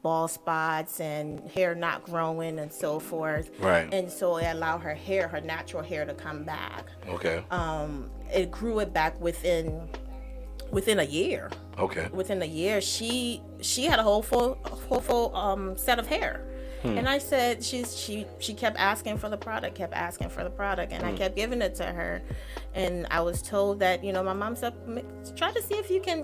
bald spots and hair not growing and so forth. Right. And so it allowed her natural hair to come back. Okay. It grew it back within a year. Okay. Within a year, she had a whole full set of hair. And I said she kept asking for the product, and I kept giving it to her. And I was told that, my mom said, try to see if you can,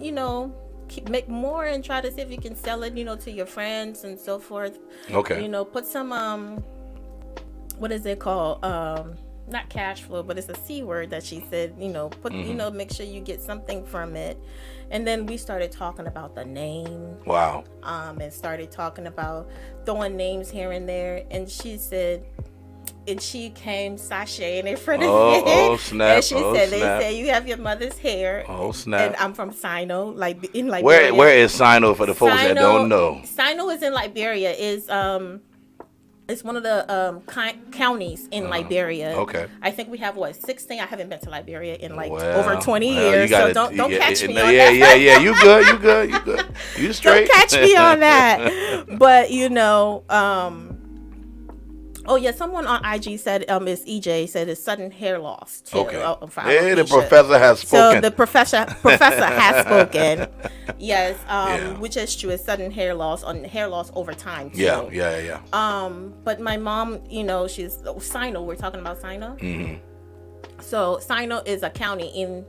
make more and try to see if you can sell it, to your friends and so forth. Okay. Put some what is it called? Not cash flow, but it's a C word that she said, put, make sure you get something from it. And then we started talking about the name. Wow. And started talking about throwing names here and there. And she said, and she came sashaying in front of me. Oh, snap. And she said, they say you have your mother's hair. Oh, snap. And I'm from Sino, like in Liberia. Where is Sino for the folks that don't know? Sino is in Liberia. It's one of the counties in Liberia. Okay. I think we have 16. I haven't been to Liberia in over 20 you years, gotta, so don't catch me on that. Yeah. You good. You straight. Don't catch me on that. But oh yeah, someone on IG said it's EJ said it's sudden hair loss too. Okay. Hey, the professor has spoken. So the professor has spoken. Yes, which is true. It's sudden hair loss over time too. Yeah. But my mom, she's Sino. We're talking about Sino. Mm-hmm. So Sino is a county in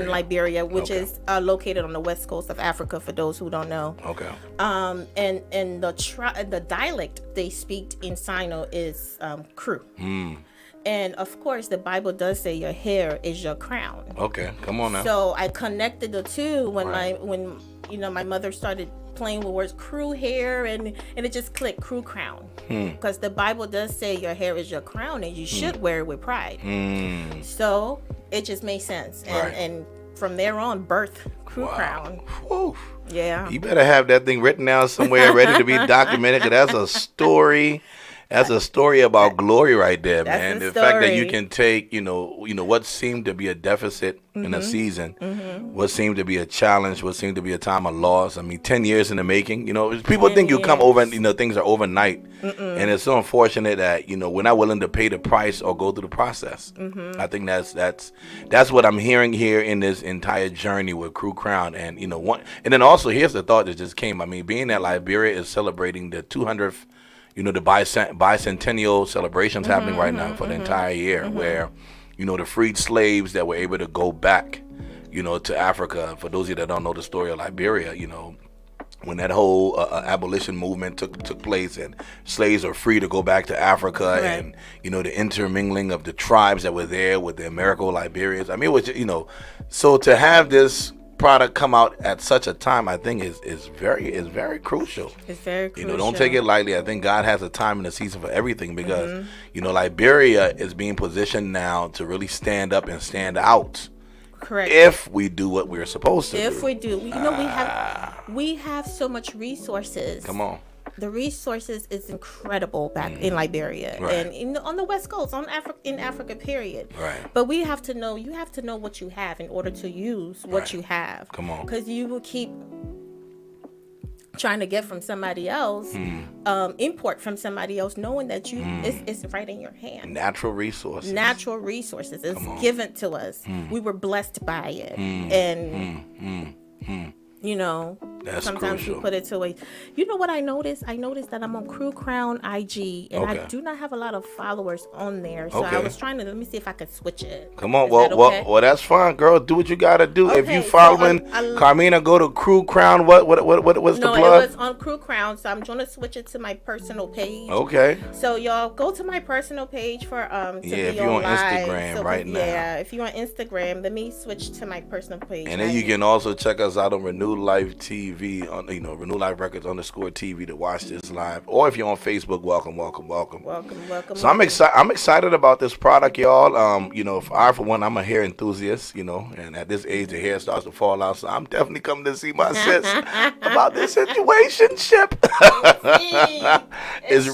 Liberia, which is located on the west coast of Africa. For those who don't know. Okay. And the dialect they speak in Sino is Kru. And of course, the Bible does say your hair is your crown. Okay, come on now. So I connected the two when my mother started playing with words Kru hair, and it just clicked, Kru Crown, because the Bible does say your hair is your crown and you should wear it with pride. So it just made sense, and from there on, birth Kru Crown. Whew. Yeah, you better have that thing written down somewhere, ready to be documented, because that's a story. That's a story about glory right there, man. The fact that you can take, what seemed to be a deficit in a season, what seemed to be a challenge, what seemed to be a time of loss. I mean, 10 years in the making. People think you come over and, things are overnight. And it's so unfortunate that, we're not willing to pay the price or go through the process. I think that's what I'm hearing here in this entire journey with Kru Crown. And, and then also, here's the thought that just came. I mean, being that Liberia is celebrating the 200th the bicentennial celebrations happening right now for the entire year, where, the freed slaves that were able to go back, to Africa. For those of you that don't know the story of Liberia, when that whole abolition movement took place and slaves are free to go back to Africa, and, the intermingling of the tribes that were there with the Americo-Liberians. I mean, it was, so to have this product come out at such a time, I think is very crucial. It's very crucial. Don't take it lightly. I think God has a time and a season for everything, because Liberia is being positioned now to really stand up and stand out. Correct. If we do what we're supposed to do. If we do, we have so much resources. Come on. The resources is incredible back in Liberia and on the West Coast, in Africa, period. Right. But you have to know what you have in order to use what you have. Come on. Because you will keep trying to get from somebody else, import from somebody else, knowing that it's right in your hand. Natural resources is given to us. We were blessed by it, and that's sometimes crucial. we put it to waste. You know what I noticed? I noticed that I'm on Kru Crown IG, and I do not have a lot of followers on there. So I was trying to, let me see if I could switch it. Come on. Well, that's fine, girl. Do what you got to do. Okay, if you following Carmena, go to Kru Crown. What's the plug? No, it was on Kru Crown, so I'm going to switch it to my personal page. Okay. So y'all go to my personal page for to be if you're on Instagram now. Yeah, if you're on Instagram, let me switch to my personal page. And then you can also check us out on Renewed Life TV on Renewed Life Records _TV to watch this live. Or if you're on Facebook, welcome. So I'm excited about this product, y'all. For one, I'm a hair enthusiast, and at this age the hair starts to fall out. So I'm definitely coming to see my sis about this situationship. It's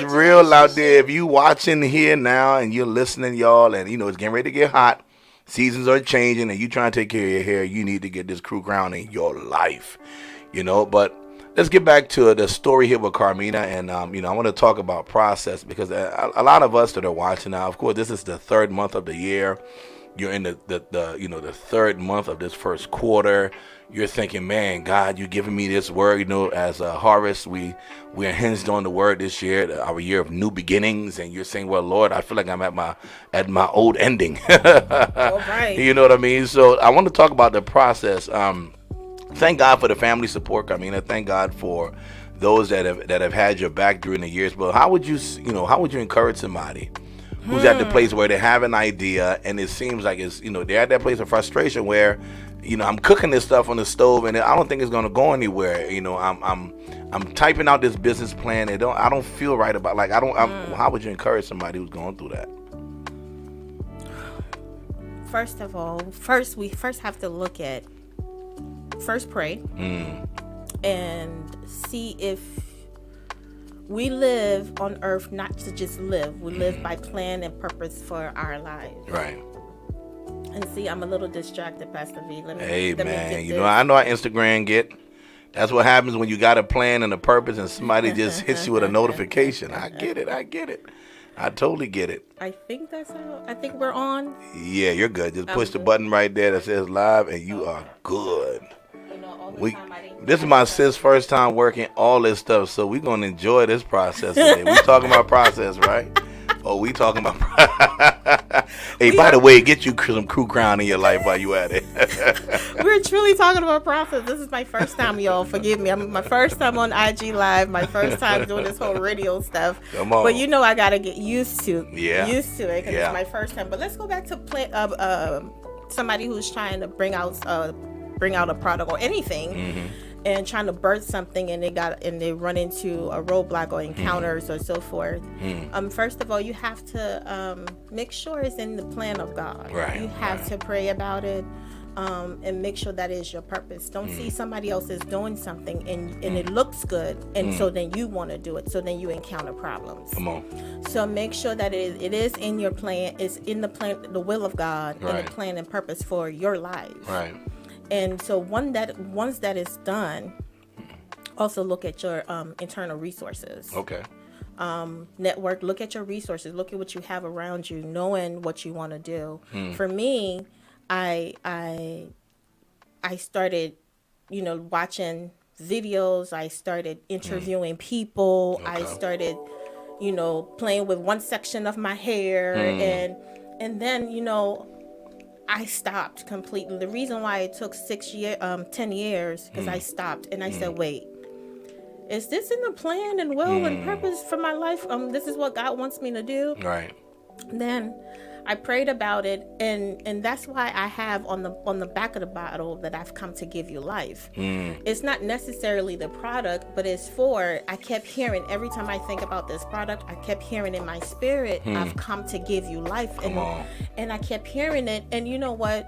real out there. If you watching here now and you're listening, y'all, and it's getting ready to get hot. Seasons are changing, and you trying to take care of your hair, you need to get this Kru Crown in your life, But let's get back to the story here with Carmena, and I want to talk about process, because a lot of us that are watching now, of course, this is the third month of the year. You're in the third month of this first quarter. You're thinking, man, God, you're giving me this word. As a harvest, we're hinged on the word this year, our year of new beginnings. And you're saying, well, Lord, I feel like I'm at my old ending. All right. You know what I mean? So I want to talk about the process. Thank God for the family support, Carmena. Thank God for those that have had your back during the years. But how would you encourage somebody who's at the place where they have an idea and it seems like they're at that place of frustration where, I'm cooking this stuff on the stove and I don't think it's going to go anywhere. I'm typing out this business plan and I don't feel right about, how would you encourage somebody who's going through that? First of all, we have to pray and see if we live on earth not to just live. We live by plan and purpose for our lives. Right. And see, I'm a little distracted, Pastor V. Let me man, get I know how Instagram get. That's what happens when you got a plan and a purpose and somebody just hits you with a notification. I get it. I totally get it. I think that's how. I think we're on. Yeah, you're good. Just push the button right there that says live and you are good. This is my sis' first time working all this stuff, so we're going to enjoy this process today. We talking about process, right? Oh, we talking about Hey, by the way, get you some Kru Crown in your life while you at it. We're truly talking about process. This is my first time, y'all. Forgive me. I'm my first time on IG Live, my first time doing this whole radio stuff. Come on. But I got to get used to it because it's my first time. But let's go back to somebody who's trying to bring out a product or anything. And trying to birth something, and they run into a roadblock or encounters or so forth. First of all, you have to make sure it's in the plan of God. Right, you have to pray about it and make sure that is your purpose. Don't see somebody else is doing something and it looks good, and so then you want to do it. So then you encounter problems. Come on. So make sure that it is in your plan. It's in the plan, the will of God, and the plan and purpose for your life. Right. And so once that is done, also look at your internal resources. Okay. Network. Look at your resources. Look at what you have around you, knowing what you want to do. For me, I started, watching videos. I started interviewing people. Okay. I started, playing with one section of my hair, and then, I stopped completely. The reason why it took 10 years, because I stopped and I said, wait, is this in the plan and will and purpose for my life? This is what God wants me to do. Right. Then I prayed about it, and that's why I have on the back of the bottle that I've come to give you life. It's not necessarily the product, but it's I kept hearing every time I think about this product, I kept hearing in my spirit, I've come to give you life. And I kept hearing it, and you know what?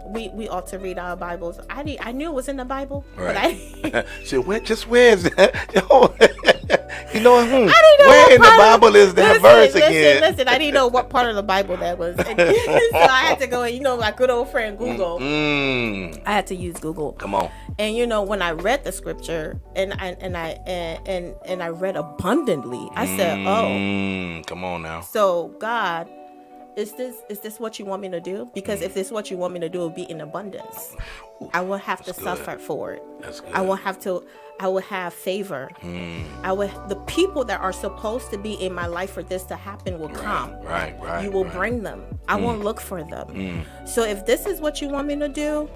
We ought to read our Bibles. I knew it was in the Bible, right. but So where is that? I didn't know where in the Bible is that verse again? Listen, I didn't know what part of the Bible that was. So I had to go, my good old friend Google. I had to use Google. Come on. And when I read the scripture and I read abundantly, I said, "Oh, come on now." So God, is this what you want me to do? Because if this is what you want me to do, it'll be in abundance. I will have to suffer for it. That's good. I will have favor. The people that are supposed to be in my life for this to happen will come. Right. You will bring them. I won't look for them. So if this is what you want me to do,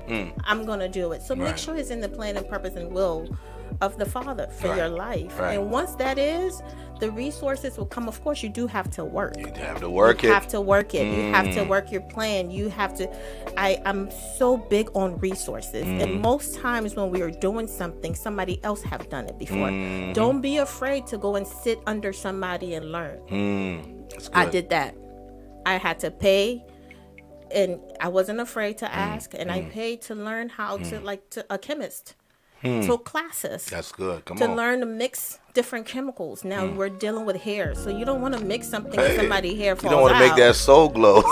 I'm going to do it. So make sure it's in the plan and purpose and will of the Father for your life. And once that is, the resources will come. Of course, you do have to work. You have to work it. You have to work it. You have to work your plan. You have to. I'm so big on resources. And most times when we are doing something, somebody else have done it before. Don't be afraid to go and sit under somebody and learn. That's good. I did that. I had to pay. And I wasn't afraid to ask. And I paid to learn how to a chemist. Took classes. That's good. Come to on. learn to mix different chemicals. Now we're dealing with hair, so you don't want to mix something and somebody's hair falls out. You don't want to make that soul glow.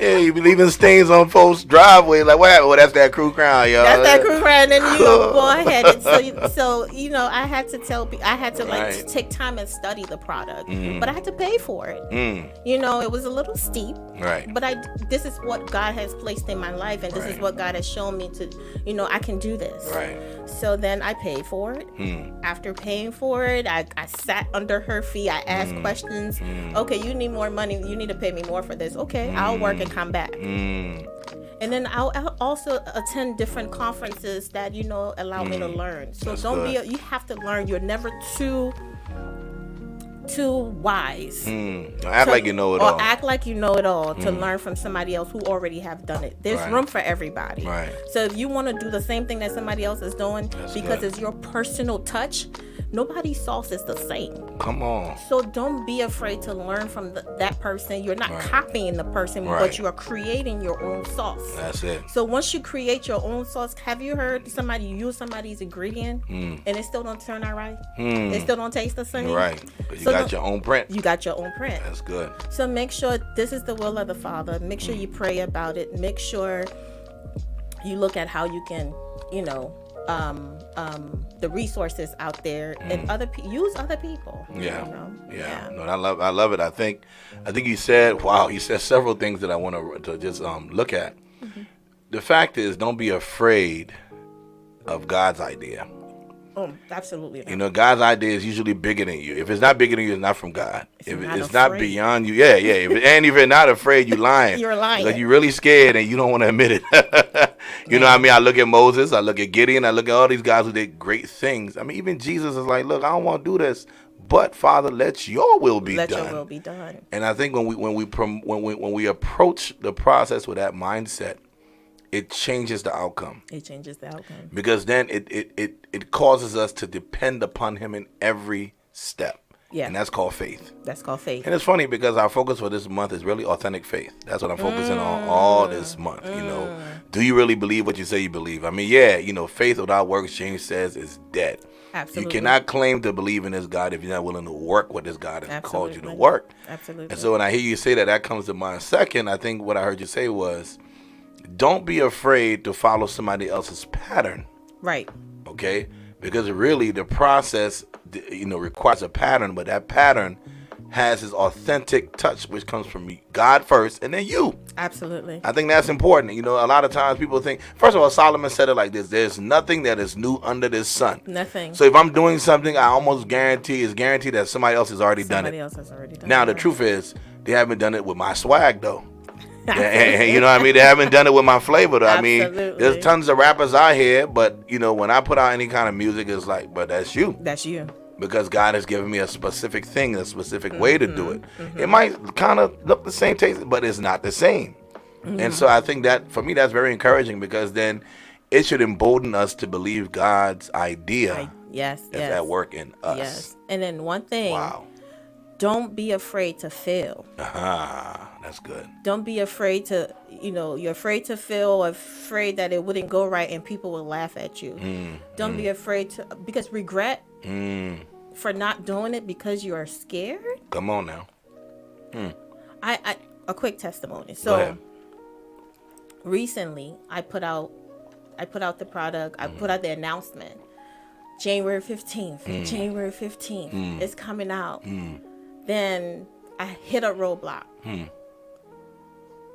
Yeah, you be leaving stains on folks' driveway. Like, what happened? Well, that's that Kru Crown, y'all. That's that Kru Crown, and you go ahead. And so you know, I had to like take time and study the product, but I had to pay for it. You know, it was a little steep, right? But this is what God has placed in my life, and this is what God has shown me to, you know, I can do this. Right. So then I paid for it. After paying for it, I sat under her feet. I asked questions. Okay, you need more money. You need to pay me more for this. Okay, I'll work and come back. And then I'll also attend different conferences that, you know, allow me to learn. So you have to learn. You're never too wise. Act like you know it all. Or act like you know it all to learn from somebody else who already have done it. There's room for everybody. Right. So if you want to do the same thing that somebody else is doing, because it's your personal touch, nobody's sauce is the same. Come on. So don't be afraid to learn from that person. You're not copying the person, but you are creating your own sauce. That's it. So once you create your own sauce, have you heard somebody use somebody's ingredient and it still don't turn out right? It still don't taste the same? Right. But you got your own print. You got your own print. That's good. So make sure this is the will of the Father. Make sure you pray about it. Make sure you look at how you can, you know, the resources out there and use other people. Yeah. You know? Yeah. No, I love it. I think you said several things that I want to just look at. The fact is, don't be afraid of God's idea. Oh, absolutely not. You know, God's idea is usually bigger than you. If it's not bigger than you, it's not from God. If it's not beyond you, and if you're not afraid, you're lying. You're lying. Like you're really scared and you don't want to admit it. You know what I mean? I look at Moses, I look at Gideon, I look at all these guys who did great things. I mean, even Jesus is like, look, I don't want to do this, but Father, let your will be done. Let your will be done. And I think when we approach the process with that mindset, it changes the outcome. It changes the outcome. Because then it causes us to depend upon him in every step. Yeah. And that's called faith. That's called faith. And it's funny because our focus for this month is really authentic faith. That's what I'm focusing on all this month. You know, do you really believe what you say you believe? I mean, you know, faith without works, James says, is dead. Absolutely. You cannot claim to believe in this God if you're not willing to work what this God has called you to work. Absolutely. And so when I hear you say that comes to mind. Second, I think what I heard you say was, don't be afraid to follow somebody else's pattern. Right. Okay? Because really the process, you know, requires a pattern, but that pattern has its authentic touch, which comes from God first and then you. Absolutely. I think that's important. You know, a lot of times people think, first of all, Solomon said it like this: there's nothing that is new under the sun. Nothing. So if I'm doing something, I almost guarantee that somebody else has already done it. Somebody else has already done it. Now, the truth is, they haven't done it with my swag, though. You know what I mean? They haven't done it with my flavor, though. Absolutely. I mean, there's tons of rappers out here, but, you know, when I put out any kind of music, it's like, but that's you. That's you. Because God has given me a specific thing, a specific way to do it. It might kind of look the same taste, but it's not the same. And so I think that, for me, that's very encouraging, because then it should embolden us to believe God's idea is at work in us. Yes. And then one thing. Wow. Don't be afraid to fail. That's good. Don't be afraid to, you know, you're afraid to fail, or afraid that it wouldn't go right and people will laugh at you. Don't be afraid to, because regret for not doing it because you are scared. Come on now. I a quick testimony. So recently I put out the product. I put out the announcement. January 15th. January 15th. It's coming out. Then I hit a roadblock.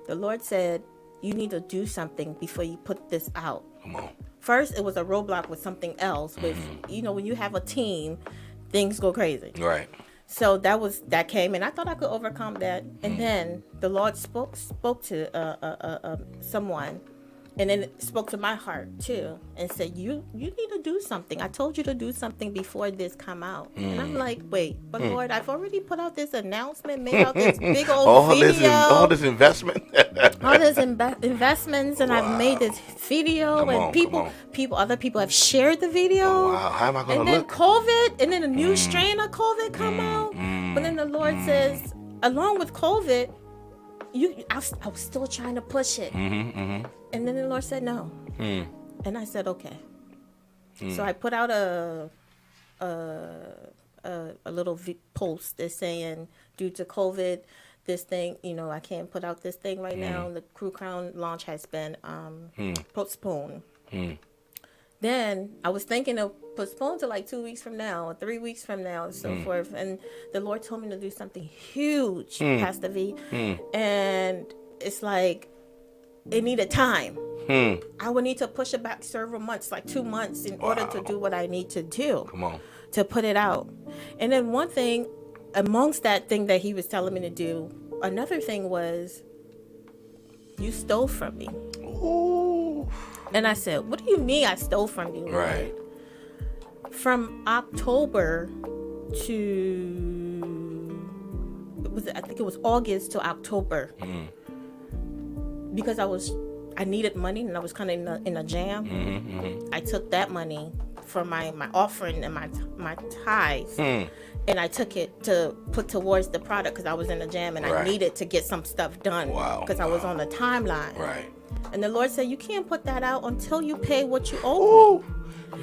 The Lord said, you need to do something before you put this out. Come on. First, it was a roadblock with something else. With, you know, when you have a team, things go crazy. Right. So that came, and I thought I could overcome that. And then the Lord spoke to someone, and then it spoke to my heart too, and said, you need to do something. I told you to do something before this come out. And I'm like, wait, but Lord, I've already put out this announcement, made out this big old video. All this investment. All this investments, and I've made this video, other people have shared the video. Oh, wow, how am I going to look? And then COVID, and then a new strain of COVID come out. But then the Lord says, along with COVID, I was still trying to push it. And then the Lord said no. And I said, okay. So I put out a little post that's saying, due to COVID, this thing, I can't put out this thing right now. The Kru Crown launch has been postponed. Then I was thinking of postpone to like 2 weeks from now or 3 weeks from now and so forth. And the Lord told me to do something huge, Pastor V. And it's like it needed time. I would need to push it back several months, like 2 months, in order to do what I need to do. Come on. To put it out. And then one thing, amongst that thing that he was telling me to do, another thing was, you stole from me. Ooh. And I said, what do you mean I stole from you? Right. From October to, I think it was August to October. Because I needed money and I was kind of in a jam. I took that money from my offering and my tithes, and I took it to put towards the product because I was in a jam and I needed to get some stuff done because I was on a timeline. Right. And the Lord said, you can't put that out until you pay what you owe me.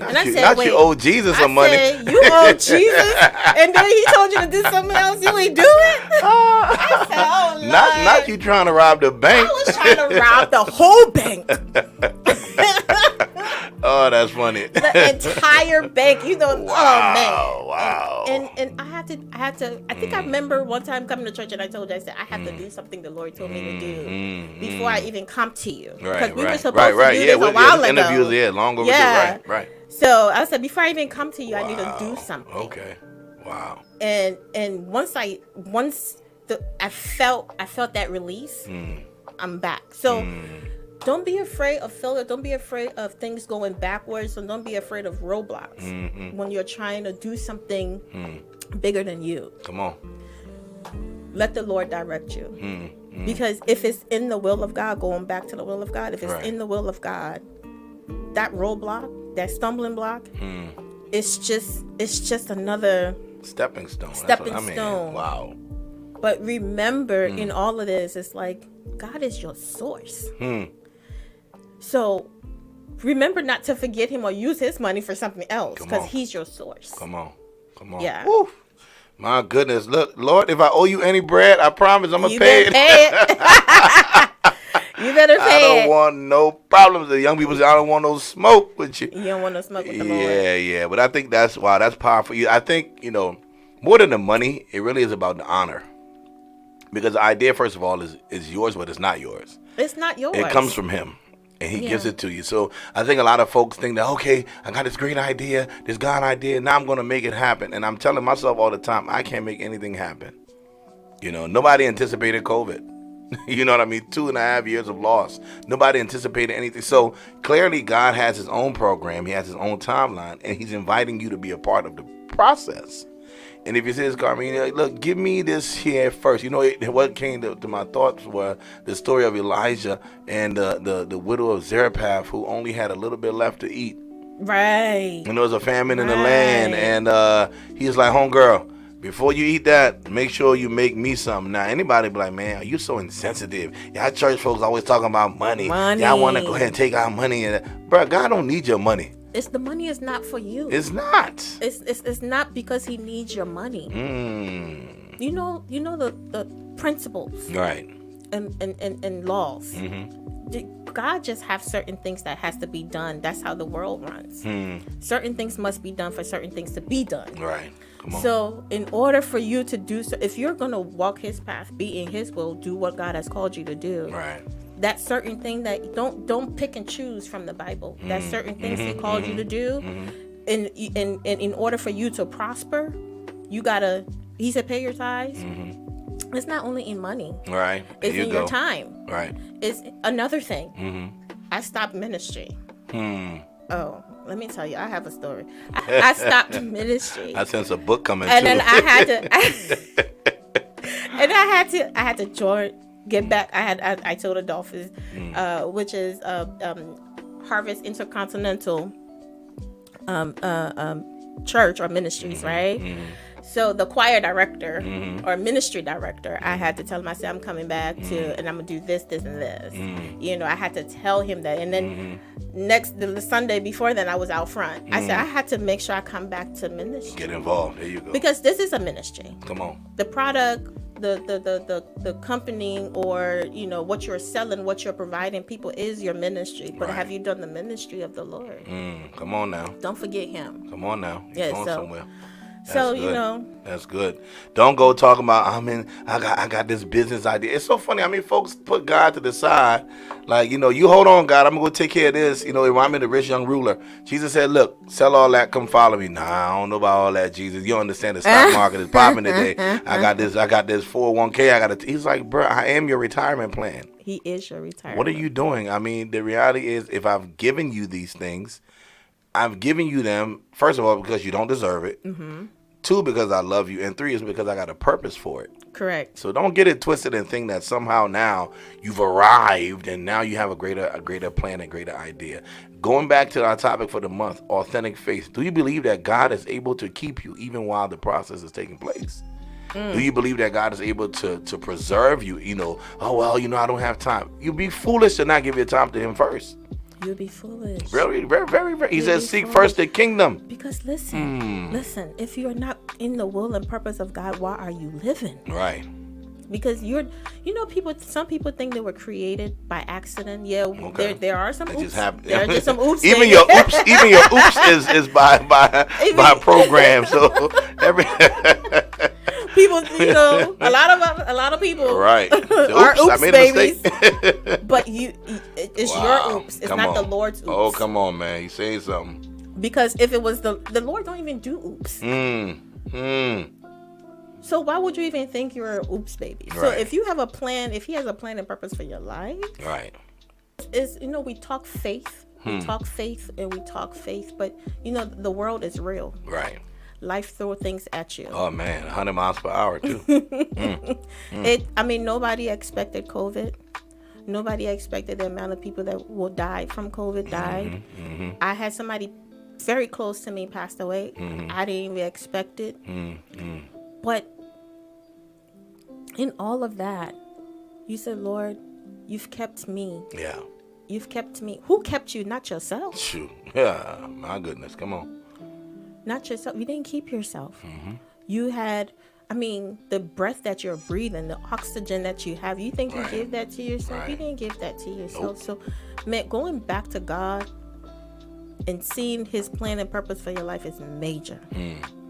And I said, wait, you owe Jesus some money. Said, you owe Jesus, and then he told you to do something else. You ain't do it. I said, oh, Lord. Not you trying to rob the bank. I was trying to rob the whole bank. Oh, that's funny. The entire bank, Wow, oh man. Wow. And I had to. I think I remember one time coming to church and I told you, I said, I have to do something the Lord told me to do before I even come to you. Because we were supposed to do this a while ago. Interviews, long overdue. Right. So I said, before I even come to you, I need to do something. Okay. Wow. And once I felt that release, I'm back. So don't be afraid of failure. Don't be afraid of things going backwards, and don't be afraid of roadblocks when you're trying to do something bigger than you. Come on. Let the Lord direct you. Because if it's in the will of God, going back to the will of God, if it's in the will of God, that roadblock, that stumbling block, it's just another stepping stone. Stone. Wow. But remember, in all of this, it's like God is your source. So remember not to forget him or use his money for something else, because he's your source. Come on. Yeah. Woo. My goodness. Look, Lord, if I owe you any bread, I promise I'm going to pay it. You better pay it. I don't want no problems. The young people say, I don't want no smoke with you. You don't want no smoke with the Lord. Yeah. But I think that's powerful. I think, more than the money, it really is about the honor. Because the idea, first of all, is yours, but it's not yours. It's not yours. It comes from him. And he gives it to you. So I think a lot of folks think that, okay, I got this great idea, this God idea, now I'm going to make it happen. And I'm telling myself all the time, I can't make anything happen. Nobody anticipated COVID. You know what I mean? 2.5 years of loss. Nobody anticipated anything. So clearly God has his own program. He has his own timeline. And he's inviting you to be a part of the process. And if you say this, Carmena, look, give me this here first. What came to my thoughts were the story of Elijah and the widow of Zarephath, who only had a little bit left to eat. Right. And there was a famine in the land. And he's like, homegirl, before you eat that, make sure you make me something. Now, anybody be like, man, are you so insensitive? Y'all church folks always talking about money. Y'all want to go ahead and take our money. Bro, God don't need your money. The money is not for you. It's not. It's not because he needs your money. You know the principles. Right. And laws. God just have certain things that has to be done. That's how the world runs. Certain things must be done for certain things to be done. Right. Come on. So in order for you to do so, if you're going to walk his path, be in his will, do what God has called you to do. Right. That certain thing that don't pick and choose from the Bible. That certain things he called you to do. And in order for you to prosper, you gotta, he said, pay your tithes. It's not only in money. Right. It's in your time. Right. It's another thing. I stopped ministry. Oh, let me tell you, I have a story. I stopped ministry. I sense a book coming and too. Then I had to I had to join, get back. I told Adolphus, which is Harvest Intercontinental Church or Ministries, right? So the choir director or ministry director, I had to tell him, I said, I'm coming back to, and I'm going to do this, and this. I had to tell him that. And then the Sunday before then, I was out front. I said, I had to make sure I come back to ministry. Get involved. There you go. Because this is a ministry. Come on. The product the company, or what you're selling, what you're providing people is your ministry. But have you done the ministry of the Lord? Come on now. Don't forget Him. Come on now. You're going somewhere. That's good. Don't go talking about I got this business idea. It's so funny. I mean, folks put God to the side. Like, you hold on, God, I'm gonna go take care of this. I'm in the rich young ruler. Jesus said, look, sell all that, come follow me. Nah, I don't know about all that, Jesus. You don't understand, the stock market is popping today. I got this 401k. He's like, bro, I am your retirement plan. He is your retirement. What are you doing? I mean, the reality is, if I've given you these things, I've given you them, first of all, because you don't deserve it. Mm-hmm. 2, because I love you. And 3 is because I got a purpose for it. Correct. So don't get it twisted and think that somehow now you've arrived and now you have a greater plan, a greater idea. Going back to our topic for the month, authentic faith. Do you believe that God is able to keep you even while the process is taking place? Do you believe that God is able to preserve you? I don't have time. You'd be foolish to not give your time to Him first. You'd be foolish. Very, very, very, very. He says, seek first the kingdom. Because listen, if you're not in the will and purpose of God, why are you living? Right. Because some people think they were created by accident. Yeah, okay. There are some oops. There are just some oops. Even your oops is by program. So people, a lot of people, right, are oops babies. But it's your oops. It's not the Lord's oops. Oh, come on, man, you saying something? Because if it was the Lord, don't even do oops. So why would you even think you're an oops baby? Right. So if you have a plan, if He has a plan and purpose for your life, right? We talk faith, we talk faith, and we talk faith, but the world is real, right? Life throw things at you. Oh man, 100 miles per hour too. Nobody expected COVID. Nobody expected the amount of people that will die from COVID died. Mm-hmm. I had somebody very close to me passed away. I didn't even expect it. But in all of that, you said, Lord, you've kept me. Yeah. You've kept me. Who kept you? Not yourself. Shoot. Yeah. My goodness. Come on. Not yourself. You didn't keep yourself. You had, the breath that you're breathing, the oxygen that you have. You think you gave that to yourself? Right. You didn't give that to yourself. Nope. So, man, going back to God and seeing His plan and purpose for your life is major.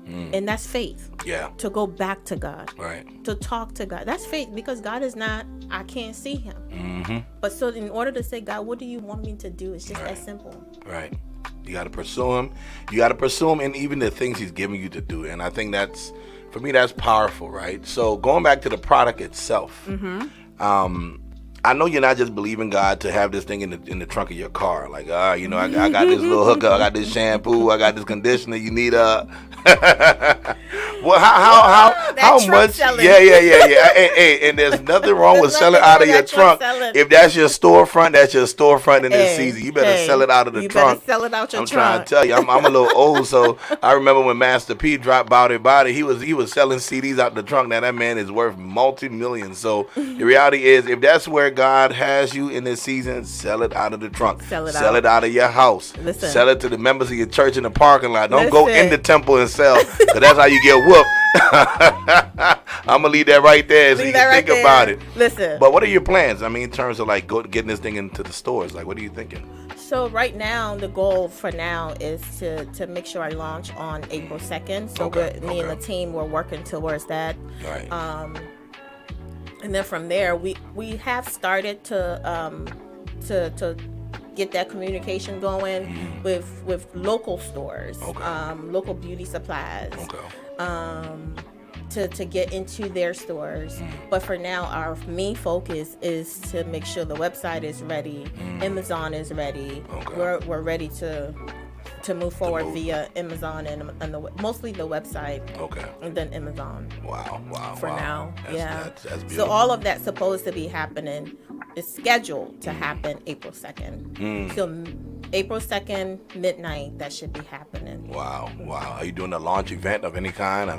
And that's faith. Yeah. To go back to God. Right. To talk to God. That's faith, because God is not, I can't see Him. But so in order to say, God, what do you want me to do? It's just that simple. Right. You got to pursue Him. You got to pursue Him in even the things He's giving you to do. And I think for me, that's powerful, right? So going back to the product itself, I know you're not just believing God to have this thing in the trunk of your car. Like, I got this little hookup, I got this shampoo, I got this conditioner. You need well, how much? Selling. Yeah. Hey, and there's nothing wrong with selling out of your trunk. If that's your storefront, that's your storefront in this season. You better sell it out of the trunk. Sell it out your I'm trunk. Trying to tell you, I'm a little old, so I remember when Master P dropped Body. He was selling CDs out the trunk. Now that man is worth multi-millions. So the reality is, if that's where God has you in this season, sell it out of the trunk. Sell it out of your house. Listen. Sell it to the members of your church in the parking lot. Don't go in the temple and sell, because that's how you get whooped. I'm gonna leave that right there so you can think about it. Listen. But what are your plans? In terms of like getting this thing into the stores, like what are you thinking? So right now, the goal for now is to make sure I launch on April 2nd. So me and the team, we're working towards that. Right. And then from there, we have started to get that communication going with local stores, local beauty supplies, to get into their stores. But for now, our main focus is to make sure the website is ready, Amazon is ready. We're ready to move forward via Amazon and mostly the website. And then Amazon. Wow. For now. That's so all of that's supposed to be happening. It's scheduled to happen April 2nd. So April 2nd, midnight, that should be happening. Wow. Are you doing a launch event of any kind?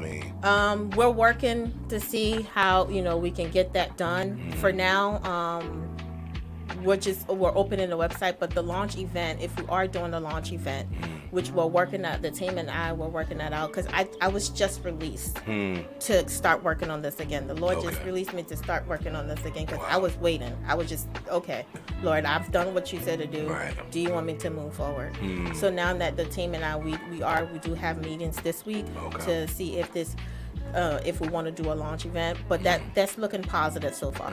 We're working to see how, we can get that done. For now, we're opening the website, but the launch event, if we are doing a launch event, which we're working at, the team and I were working that out, because I was just released to start working on this again. The Lord just released me to start working on this again, because I was waiting. I was just, okay, Lord, I've done what you said to do. Right. Do you want me to move forward? So now that the team and I, we do have meetings this week to see if this, if we want to do a launch event, but that's looking positive so far.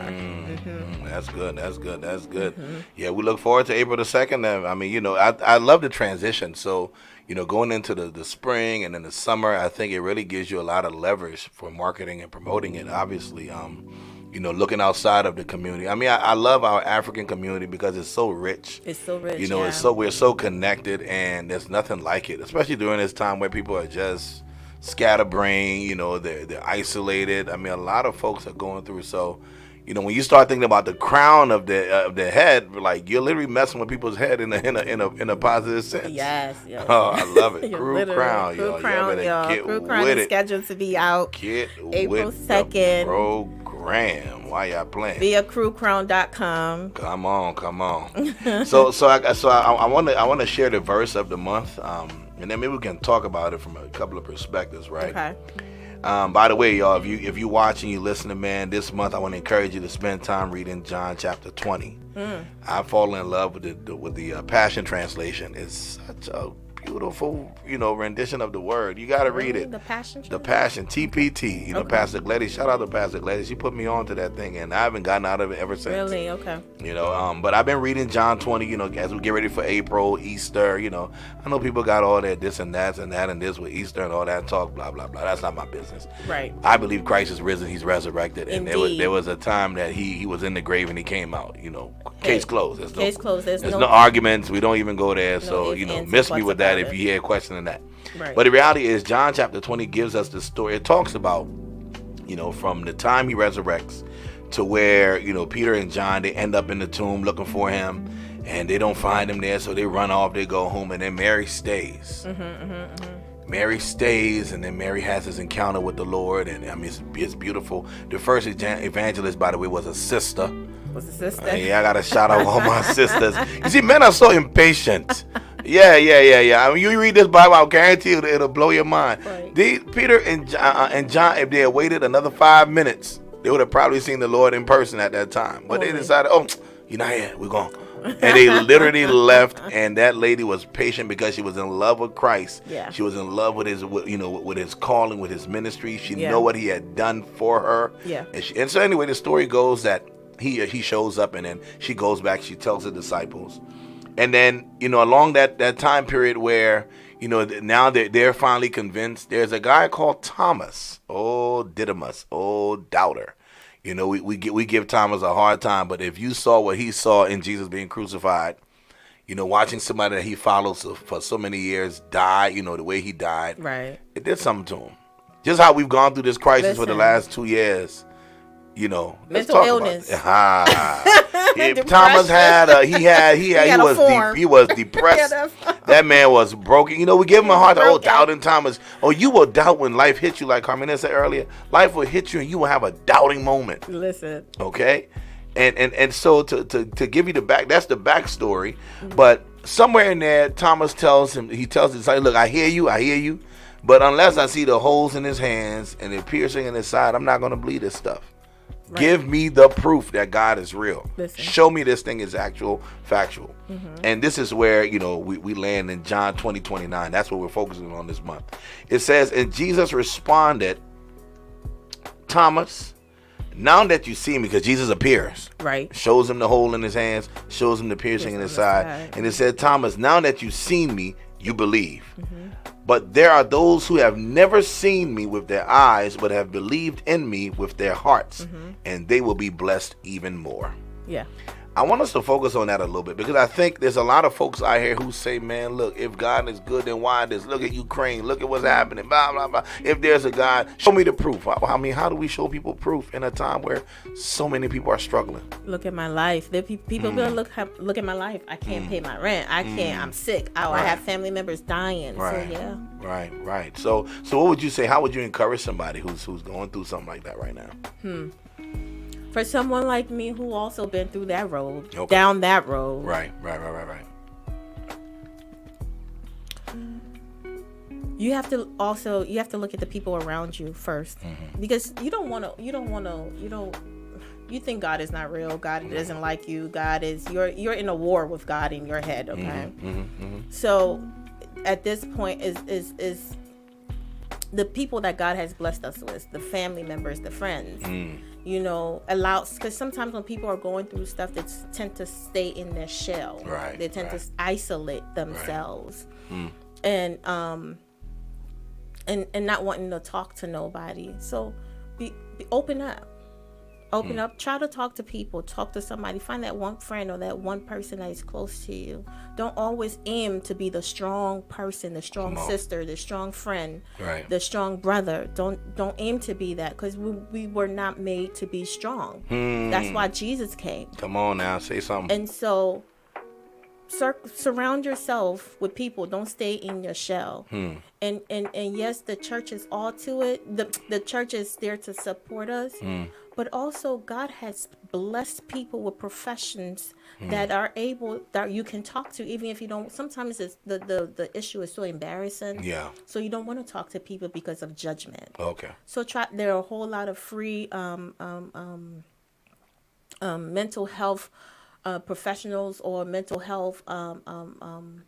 That's good. Yeah, we look forward to April the 2nd. I mean, you know, I love the transition. So, you know, going into the spring and then the summer, I think it really gives you a lot of leverage for marketing and promoting it. Obviously, you know, looking outside of the community. I mean, I love our African community because it's so rich. It's so rich. You know, we're so connected, and there's nothing like it, especially during this time where people are just scatterbrained, you know, they're isolated. I mean, a lot of folks are going through. So, you know, when you start thinking about the crown of the head, like, you're literally messing with people's head in a positive sense. Yes. Oh, I love it. Kru Crown, y'all. Kru Crown is scheduled to be out April 2nd. Program. Why y'all playing? Via KruCrown.com. Come on. So I want to share the verse of the month. And then maybe we can talk about it from a couple of perspectives, right? Okay. By the way, y'all, if you watch and you listen to, man, this month I want to encourage you to spend time reading John chapter 20. I've fallen in love with the Passion Translation. It's such a beautiful, you know, rendition of the word. You got to read it. The Passion. The Passion, TPT. You know, Pastor Gladys. Shout out to Pastor Gladys. She put me on to that thing, and I haven't gotten out of it ever since. Really? Okay. You know, but I've been reading John 20, you know, as we get ready for April, Easter, you know. I know people got all that this and that and that and this with Easter and all that talk, blah, blah, blah. That's not my business. Right. I believe Christ is risen. He's resurrected. And Indeed. there was a time that he was in the grave and he came out, you know. Case closed. There's no arguments. We don't even go there. So, you know, miss me with that if you hear a question in that. Right. But the reality is John chapter 20 gives us the story. It talks about, you know, from the time he resurrects to where, you know, Peter and John, they end up in the tomb looking for him, and they don't find him there, so they run off, they go home, and then Mary stays. Mary stays, and then Mary has this encounter with the Lord, and I mean, it's beautiful. The first evangelist, by the way, was a sister. Yeah, I got to shout out all my sisters. You see, men are so impatient. Yeah. I mean, you read this Bible, I guarantee you it'll blow your mind. Right. Peter and John, if they had waited another 5 minutes, they would have probably seen the Lord in person at that time. But they decided, you're not here, we're going. And they literally left, and that lady was patient because she was in love with Christ. Yeah. She was in love with his, you know, with his calling, with his ministry. She knew what he had done for her. Yeah. And so anyway, the story goes that he shows up, and then she goes back, she tells the disciples. And then, you know, along that time period where, you know, now they're finally convinced, there's a guy called Thomas. Didymus, doubter. You know, we give Thomas a hard time, but if you saw what he saw in Jesus being crucified, you know, watching somebody that he follows for so many years die, you know, the way he died, right? It did something to him. Just how we've gone through this crisis for the last 2 years. You know, mental illness. Thomas he was depressed. That man was broken. You know, we give him a hard time. Doubting Thomas. You will doubt when life hits you, like Carmena said earlier. Life will hit you and you will have a doubting moment. Listen. Okay? And so to give you that's the backstory. Mm-hmm. But somewhere in there, Thomas tells his disciples, look, I hear you, but unless I see the holes in his hands and the piercing in his side, I'm not going to believe this stuff. Right. Give me the proof that God is real. Listen. Show me this thing is factual. Mm-hmm. And this is where, you know, we land in John 20:29. That's what we're focusing on this month. It says, and Jesus responded, Thomas, now that you see me, because Jesus appears, right? Shows him the hole in his hands, shows him the piercing in his side. And it said, Thomas, now that you've seen me, you believe. Mm-hmm. But there are those who have never seen me with their eyes, but have believed in me with their hearts, and they will be blessed even more. Yeah. I want us to focus on that a little bit, because I think there's a lot of folks out here who say, man, look, if God is good, then why this? Look at Ukraine. Look at what's happening. Blah, blah, blah. If there's a God, show me the proof. I mean, how do we show people proof in a time where so many people are struggling? Look at my life. People will look at my life. I can't pay my rent. I can't. I'm sick. I have family members dying. Right. So, yeah. Right. So what would you say? How would you encourage somebody who's going through something like that right now? For someone like me who also been through that road, down that road. Right. you have to look at the people around you first, because you think God is not real. God doesn't like you. You're in a war with God in your head. Okay. So at this point is the people that God has blessed us with, the family members, the friends, because sometimes when people are going through stuff, they tend to stay in their shell. Right. They tend to isolate themselves. Right. And not wanting to talk to nobody. So be open up. Open up. Try to talk to people. Talk to somebody. Find that one friend or that one person that is close to you. Don't always aim to be the strong person, the strong sister, the strong friend, right, the strong brother. Don't aim to be that, because we were not made to be strong. That's why Jesus came. Come on now, say something. And so surround yourself with people. Don't stay in your shell. And yes, the church is all to it. The church is there to support us. But also, God has blessed people with professions that you can talk to, even if you don't. Sometimes the issue is so embarrassing. Yeah. So you don't want to talk to people because of judgment. Okay. So there are a whole lot of free mental health professionals or mental health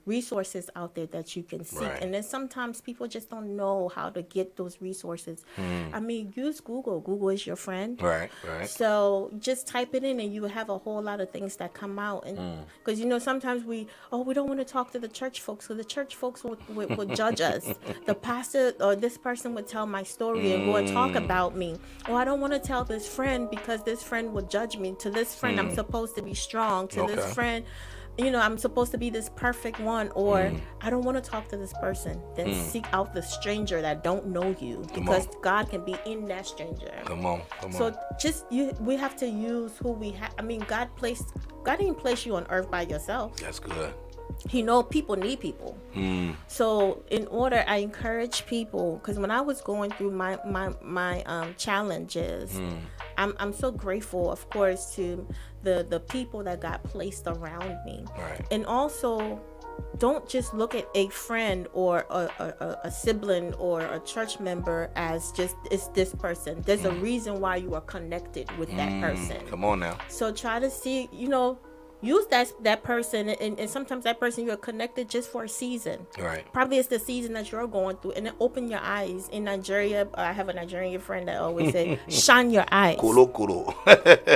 resources out there that you can seek. Right. And then sometimes people just don't know how to get those resources. I mean, use Google. Google is your friend. Right. So just type it in and you have a whole lot of things that come out. And because, sometimes we don't want to talk to the church folks, because the church folks would judge us. The pastor or this person would tell my story and go and talk about me. Or I don't want to tell this friend because this friend would judge me. To this friend, I'm supposed to be strong. To this friend, I'm supposed to be this perfect one, or I don't want to talk to this person. Then seek out the stranger that don't know you, because God can be in that stranger. Come on. So we have to use who we have. I mean, God didn't place you on earth by yourself. That's good. People need people. So in order, I encourage people, because when I was going through my challenges, I'm so grateful, of course, to the people that got placed around me. Right. And also, don't just look at a friend or a sibling or a church member as just it's this person. There's a reason why you are connected with that person. Come on now. So try to see, use that person, and sometimes that person you're connected just for a season. Right. Probably it's the season that you're going through, and then open your eyes. In Nigeria, I have a Nigerian friend that always say, "Shine your eyes." Kuro.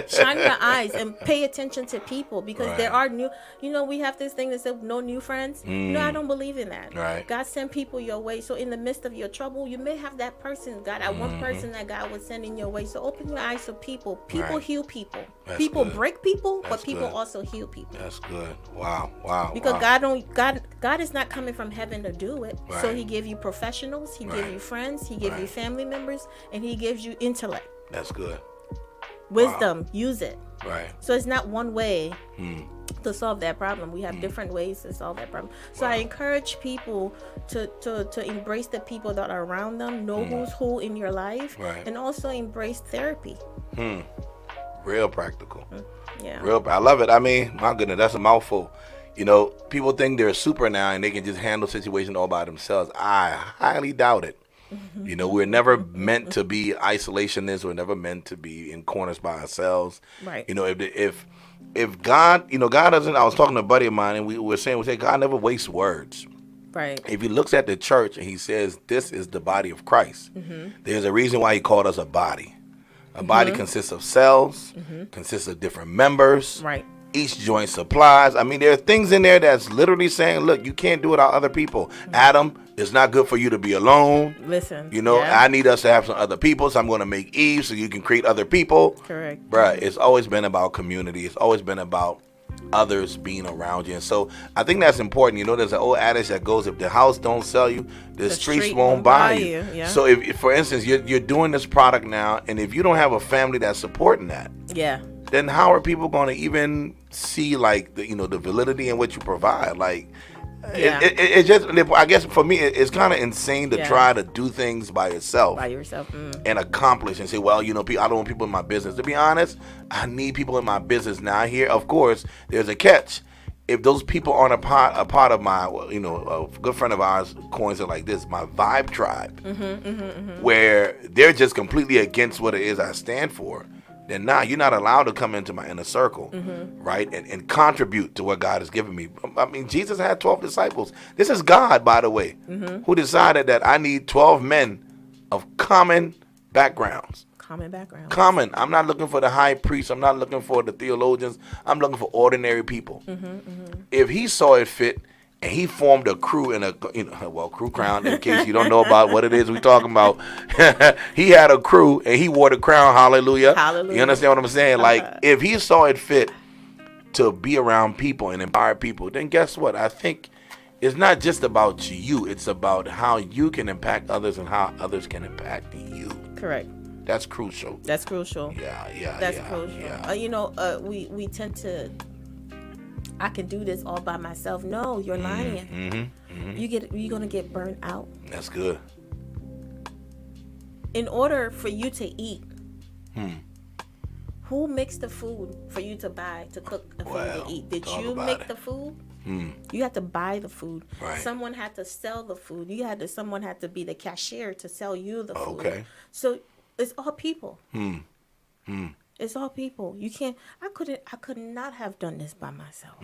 Shine your eyes and pay attention to people, because there are new. We have this thing that says no new friends. No, I don't believe in that. Right. God sent people your way, so in the midst of your trouble, you may have that person, one person that God was sending your way. So open your eyes to people. People heal people. That's people good. Break people, but people also heal people. That's good. Wow. Because God is not coming from heaven to do it. Right. So he give you professionals, he give you friends, he give you family members, and he gives you intellect. That's good. Wisdom, use it. Right. So it's not one way to solve that problem. We have different ways to solve that problem. So I encourage people to embrace the people that are around them, know who's who in your life, and also embrace therapy. Real practical. Yeah. I love it. I mean, my goodness, that's a mouthful. People think they're super now and they can just handle situations all by themselves. I highly doubt it. We're never meant to be isolationists. We're never meant to be in corners by ourselves. Right. If God, God doesn't. I was talking to a buddy of mine, and we were saying God never wastes words. Right. If he looks at the church and he says, "This is the body of Christ," there's a reason why he called us a body. A body consists of cells, consists of different members. Right. Each joint supplies. I mean, there are things in there that's literally saying, look, you can't do it without other people. Adam, it's not good for you to be alone. Listen. I need us to have some other people, so I'm going to make Eve so you can create other people. Correct. Bruh, it's always been about community. It's always been about others being around you. And so I think that's important. There's an old adage that goes, if the house don't sell you, the streets won't buy you. Yeah. So if, for instance, you're doing this product now, and if you don't have a family that's supporting that, then how are people going to even see the validity in what you provide? It just, I guess for me, it's kind of insane to try to do things by yourself and accomplish and say, well, I don't want people in my business. To be honest, I need people in my business now. Here, of course, there's a catch. if those people aren't a part of my, a good friend of ours coins it like this, my vibe tribe, where they're just completely against what it is I stand for, then you're not allowed to come into my inner circle, right? And contribute to what God has given me. I mean, Jesus had 12 disciples. This is God, by the way, who decided that I need 12 men of common backgrounds. Common. I'm not looking for the high priest. I'm not looking for the theologians. I'm looking for ordinary people. If he saw it fit and he formed a crew in Kru Crown, in case you don't know about what it is we're talking about, he had a crew and he wore the crown. Hallelujah. Hallelujah. You understand what I'm saying? Like, if he saw it fit to be around people and empower people, then guess what? I think it's not just about you. It's about how you can impact others and how others can impact you. Correct. That's crucial. That's crucial. Yeah. That's crucial. We tend to, I can do this all by myself. No, you're lying. You're gonna get burnt out. That's good. In order for you to eat, who makes the food for you to buy, to cook the food to eat? Did you make the food? You had to buy the food. Right. Someone had to sell the food. Someone had to be the cashier to sell you the food. Okay. So it's all people. It's all people. You can't. I could not have done this by myself.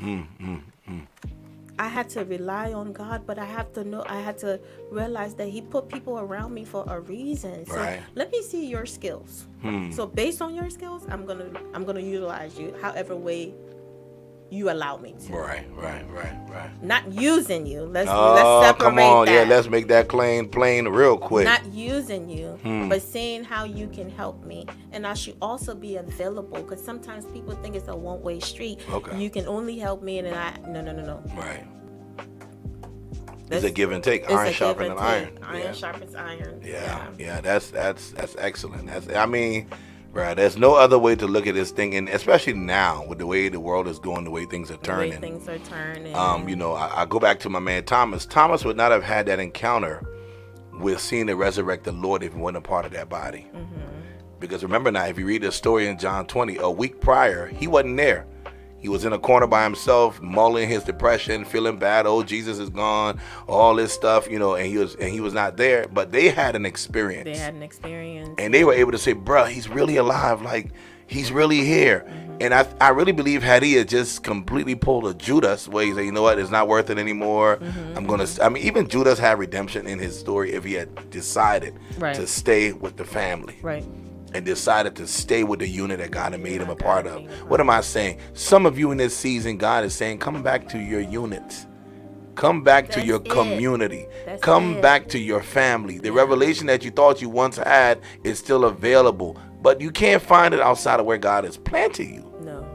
I had to rely on God, but I had to realize that He put people around me for a reason. So let me see your skills. So based on your skills, I'm gonna utilize you however way you allow me to. Right. Not using you. Let's separate come on. that. Yeah, let's make that plain real quick. Not using you, but seeing how you can help me. And I should also be available, because sometimes people think it's a one-way street. Okay. You can only help me, and then no. Right. It's a give and take. Iron sharpens iron. Iron sharpens iron. Yeah. That's excellent. There's no other way to look at this thing, and especially now with the way the world is going, the way things are turning. I go back to my man Thomas. Thomas would not have had that encounter with seeing the resurrected Lord if he wasn't a part of that body. Because remember now, if you read the story in John 20, a week prior, he wasn't there. He was in a corner by himself, mulling his depression, feeling bad. Oh, Jesus is gone, all this stuff, and he was not there. But they had an experience. And they were able to say, bruh, he's really alive. Like, he's really here. And I really believe had he had just completely pulled a Judas, where he said, you know what, it's not worth it anymore. Even Judas had redemption in his story if he had decided to stay with the family. Right. And decided to stay with the unit that God had made him a part of. What am I saying? Some of you in this season, God is saying, come back to your units. Come back to your community. Come back to your family. The revelation that you thought you once had is still available, but you can't find it outside of where God has planted you. No.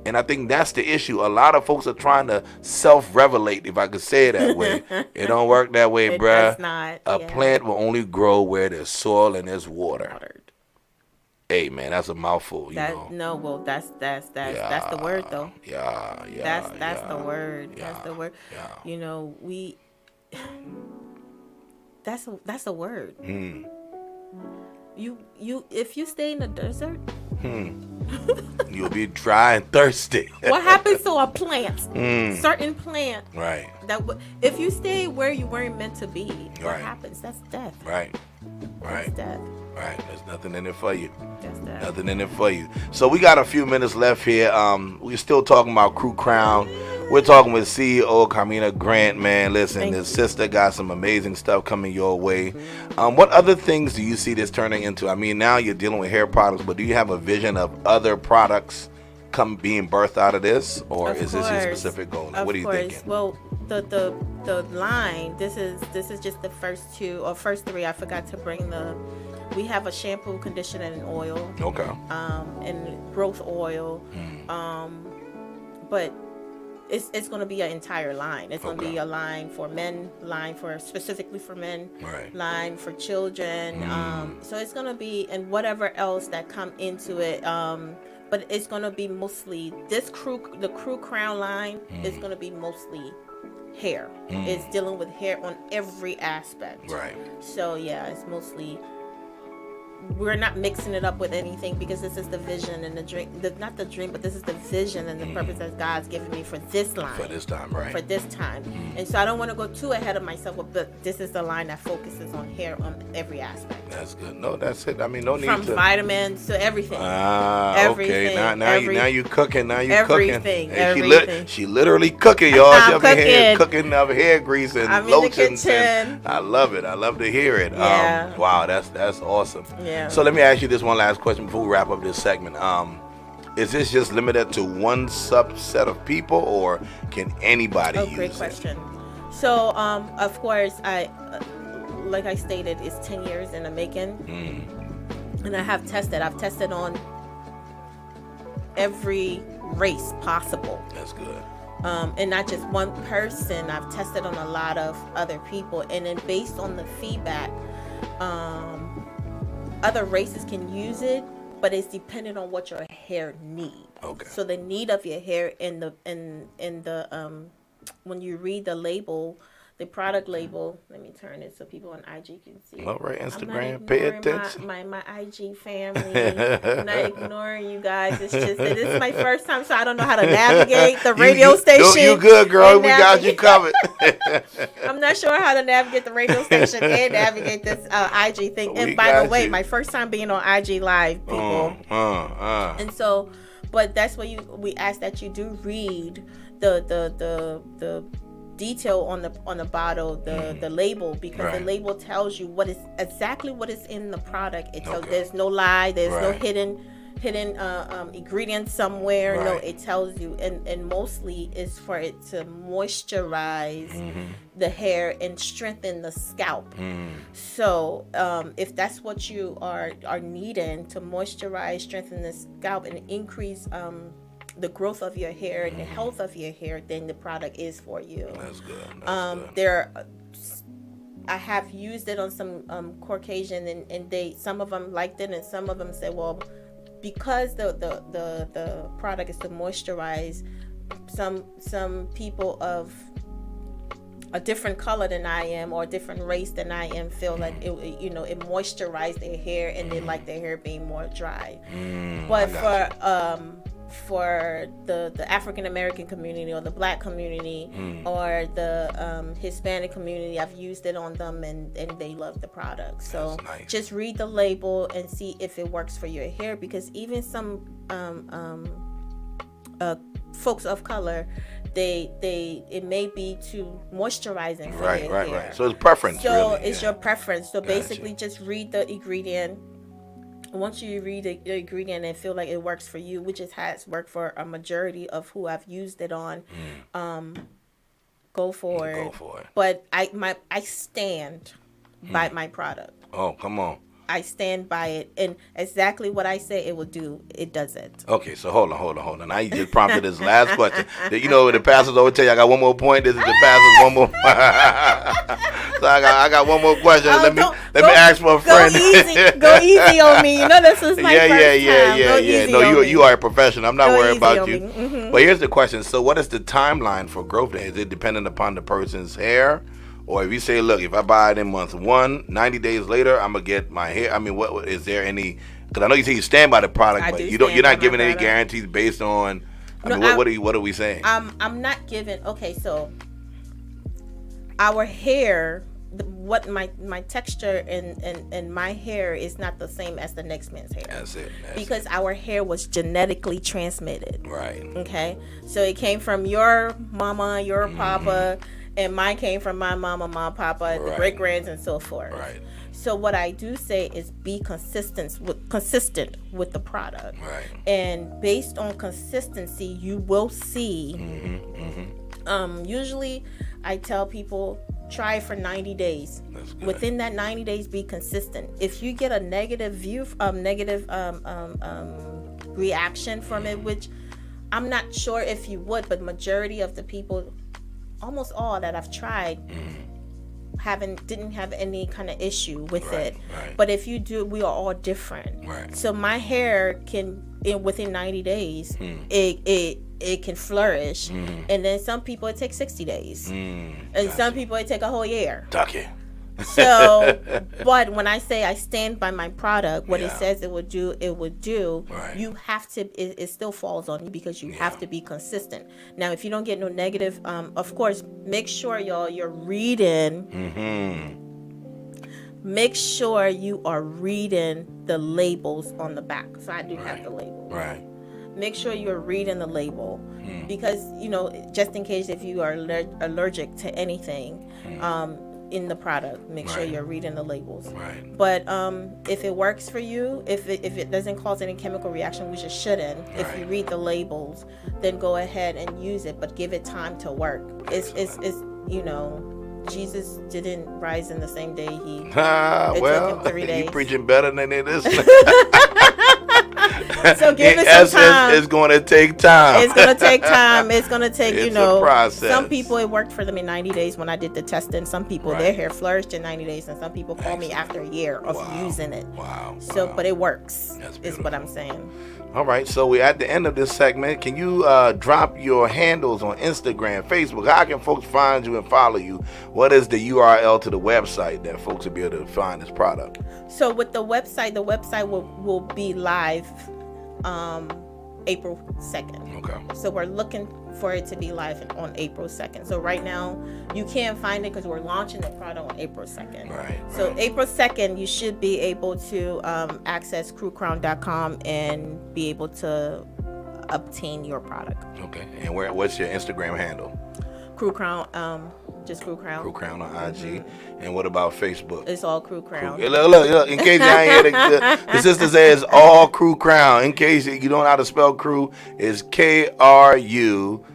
And I think that's the issue. A lot of folks are trying to self-revelate, if I could say it that way. It don't work that way, bruh. A plant will only grow where there's soil and there's water. Hey man, that's a mouthful. That's the word though. That's the word. That's the word. That's a word. You if you stay in the desert, you'll be dry and thirsty. What happens to a plant? Certain plant. Right. If you stay where you weren't meant to be, what happens? That's death. Right. That's death. Right. There's nothing in it for you. That's death. Nothing in it for you. So we got a few minutes left here. We're still talking about Kru Crown. We're talking with CEO Carmena Grant, man. Listen, this sister got some amazing stuff coming your way. What other things do you see this turning into? I mean, now you're dealing with hair products, but do you have a vision of other products being birthed out of this, or is this your specific goal? What are you thinking? Well, the line. This is just the first three. I forgot to bring we have a shampoo, conditioner, and oil. Okay. And growth oil. But it's going to be an entire line. It's going to be a line for men, specifically for men, line for children. So it's going to be, and whatever else that come into it. But it's going to be mostly the Kru Crown line is going to be mostly hair. It's dealing with hair on every aspect. Right. So yeah, it's mostly we're not mixing it up with anything, because this is the vision and the dream, not the dream, but this is the vision and the purpose that God's given me for this line. For this time, right. For this time. And so I don't want to go too ahead of myself, but this is the line that focuses on hair on every aspect. That's good. No, that's it. I mean, no need from to. vitamins to everything. Okay. Now you cooking. Now you everything, cooking. Hey, everything. She literally cooking, y'all. I'm cooking up hair grease and lotions. And I love it. I love to hear it. Yeah. Wow, that's awesome. Yeah. So let me ask you this one last question before we wrap up this segment. Is this just limited to one subset of people, or can anybody use it? Great question. So, of course, like I stated, it's 10 years in the making. And I've tested on every race possible. That's good. And not just one person. I've tested on a lot of other people. And then based on the feedback, other races can use it, but it's dependent on what your hair needs. Okay. So the need of your hair in the when you read the label, the product label, let me turn it so people on IG can see. All right, Instagram, I'm not pay attention. My IG family. I'm not ignoring you guys. It's just that this is my first time, so I don't know how to navigate the radio station. You good, girl. We got you covered. I'm not sure how to navigate the radio station and navigate this IG thing. And by the way, my first time being on IG Live, people. And so, but that's what we ask that you do read the detail on the bottle, the label, because the label tells you exactly what is in the product. It tells there's no lie, there's no hidden ingredients somewhere. No, it tells you, and mostly is for it to moisturize the hair and strengthen the scalp. So if that's what you are needing to moisturize, strengthen the scalp, and increase the growth of your hair and the health of your hair, then the product is for you. That's good. That's good. I have used it on some Caucasian, and some of them liked it, and some of them said, well, because the product is to moisturize, some people of a different color than I am, or a different race than I am, feel like it moisturized their hair, and they like their hair being more dry. But for the African American community, or the Black community, or the Hispanic community, I've used it on them, and they love the product. So just read the label and see if it works for your hair, because even some folks of color, it may be too moisturizing for your hair. Right. So it's preference. So really. It's your preference. So basically, just read the ingredient. Once you read the ingredient and feel like it works for you, which has worked for a majority of who I've used it on, go for it. But I stand by my product. Oh, come on. I stand by it, and exactly what I say it will do, it does it. Okay, so hold on. Now you just prompted this last question. The pastors always tell you I got one more point. This is the pastor's one more. So I got one more question. Let me ask for a friend. Go easy on me. You know this is my first time. Yeah. No, you are a professional. I'm not worried about you. But here's the question. So what is the timeline for growth? Is it dependent upon the person's hair? Or if you say, look, if I buy it in month 1, 90 days later, I'm going to get my hair. I mean, what is there any, because I know you say you stand by the product, but you're not giving any guarantees based on, what are we saying? I'm not giving, okay, so our hair, what my texture and my hair is not the same as the next man's hair. That's it. Because our hair was genetically transmitted. Right. Okay. So it came from your mama, your papa, and mine came from my mama, my papa, the great grands, and so forth. Right. So what I do say is be consistent with the product. Right. And based on consistency, you will see. Usually, I tell people try for 90 days. That's good. Within that 90 days, be consistent. If you get a negative reaction from it, which I'm not sure if you would, but majority of the people, almost all that I've tried, didn't have any kind of issue with it. Right. But if you do, we are all different. Right. So my hair can, within 90 days, it can flourish, and then some people it takes 60 days, and some people it take a whole year. Ducky. So, but when I say I stand by my product, what it Yeah. says it would do, it would do. Right. You have to, it still falls on you because you have to be consistent. Now, if you don't get no negative, of course, make sure you're reading. Make sure you are reading the labels on the back. So I do have the label. Right. Make sure you're reading the label because, just in case if you are allergic to anything in the product, make sure you're reading the labels. Right. But if it works for you, if it doesn't cause any chemical reaction, which it shouldn't, if you read the labels, then go ahead and use it, but give it time to work. It's Jesus didn't rise in the same day. Took him 3 days. You preaching better than it is. So give it some time. It's going to take time. It's going to take time. It's going to take, it's a process. Some people, it worked for them in 90 days when I did the testing. Some people, their hair flourished in 90 days, and some people call me after a year of using it. Wow. So, but it works, is what I'm saying. All right, so we're at the end of this segment. Can you drop your handles on Instagram, Facebook? How can folks find you and follow you? What is the URL to the website that folks will be able to find this product? So with the website will be live April 2nd. Okay. So we're looking for it to be live on April 2nd. So right now you can't find it because we're launching the product on April 2nd. Right. So April 2nd, you should be able to access KruCrown.com and be able to obtain your product. Okay. And what's your Instagram handle? Kru Crown, just Kru Crown. Kru Crown on IG. And what about Facebook? It's all Kru Crown. Look, in case y'all ain't hear the sister says all Kru Crown. In case you don't know how to spell Kru, it's KRUCROW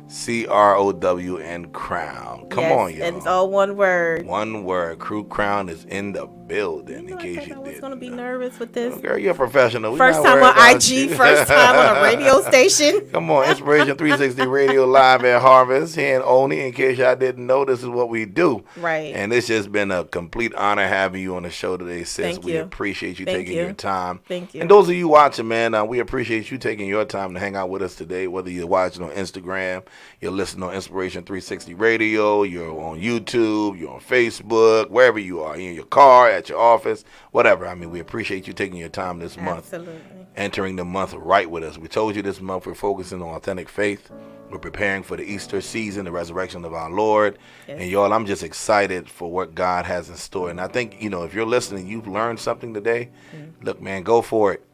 and Crown. Come on, y'all. And it's all one word. One word. Kru Crown is in the building, in case you I was didn't going to be know. nervous with this. Girl, you're a professional. First time on IG, first time on a radio station. Come on, Inspiration 360 Radio live at Harvest here in Only. In case y'all didn't know, this is what we do. Right. And it's just been a complete honor having you on the show today, sis. Thank we you. appreciate you Thank taking you. your time. Thank you. And those of you watching, man, we appreciate you taking your time to hang out with us today, whether you're watching on Instagram, you're listening on Inspiration 360 Radio, you're on YouTube, you're on Facebook, wherever you are, in your car, at your office, whatever. I mean, we appreciate you taking your time this month. Absolutely. Entering the month right with us. We told you this month we're focusing on authentic faith. We're preparing for the Easter season, the resurrection of our Lord. Yes. And y'all, I'm just excited for what God has in store. And I think, if you're listening, you've learned something today. Look, man, go for it.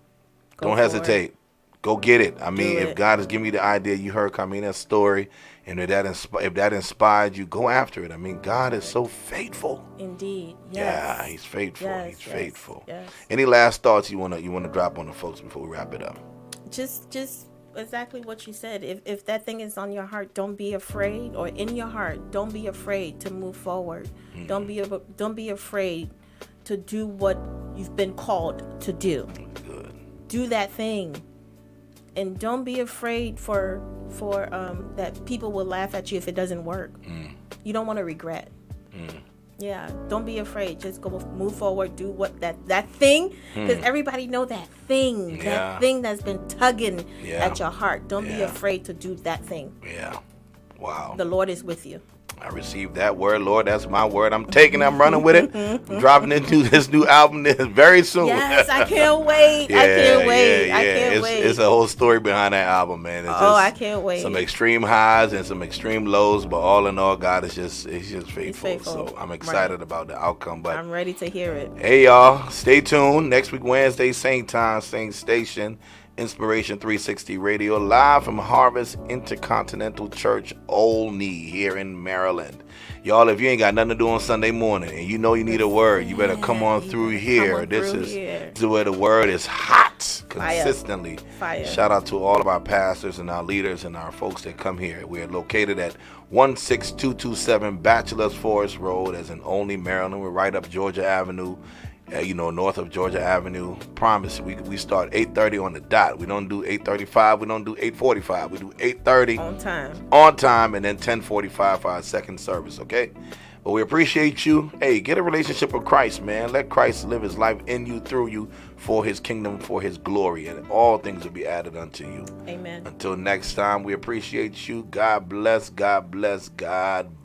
Don't hesitate. Go get it. I mean, if God has given you the idea, you heard Carmena's story, and if that inspired you, go after it. I mean, God is so faithful. Indeed. Yes. Yeah, He's faithful. Yes, He's faithful. Yes. Any last thoughts you wanna drop on the folks before we wrap it up? Just exactly what you said. If that thing is on your heart, don't be afraid, or in your heart, don't be afraid to move forward. Don't be afraid to do what you've been called to do. Good. Do that thing. And don't be afraid for that people will laugh at you if it doesn't work. You don't want to regret. Yeah, don't be afraid. Just go move forward. Do what that thing, because everybody know that thing. That thing that's been tugging at your heart. Don't be afraid to do that thing. Yeah. Wow. The Lord is with you. I received that word, Lord. That's my word. I'm running with it. I'm dropping into this new album very soon. Yes, I can't wait. I can't wait. I can't wait. It's a whole story behind that album, man. It's I can't wait. Some extreme highs and some extreme lows, but all in all, God is just faithful. He's faithful. So I'm excited about the outcome. But I'm ready to hear it. Hey, y'all, stay tuned. Next week, Wednesday, same time, same station. Inspiration 360 Radio, live from Harvest Intercontinental Church, Olney, here in Maryland. Y'all, if you ain't got nothing to do on Sunday morning and you know you need a word, you better come on through here. This is where the word is hot consistently. Fire. Shout out to all of our pastors and our leaders and our folks that come here. We are located at 16227 Bachelor's Forest Road, as in Olney, Maryland. We're right up Georgia Avenue. North of Georgia Avenue. Promise, we start 8:30 on the dot. We don't do 8:35. We don't do 8:45. We do 8:30 on time, and then 10:45 for our second service. Okay, but we appreciate you. Hey, get a relationship with Christ, man. Let Christ live His life in you, through you, for His kingdom, for His glory, and all things will be added unto you. Amen. Until next time, we appreciate you. God bless. God bless. God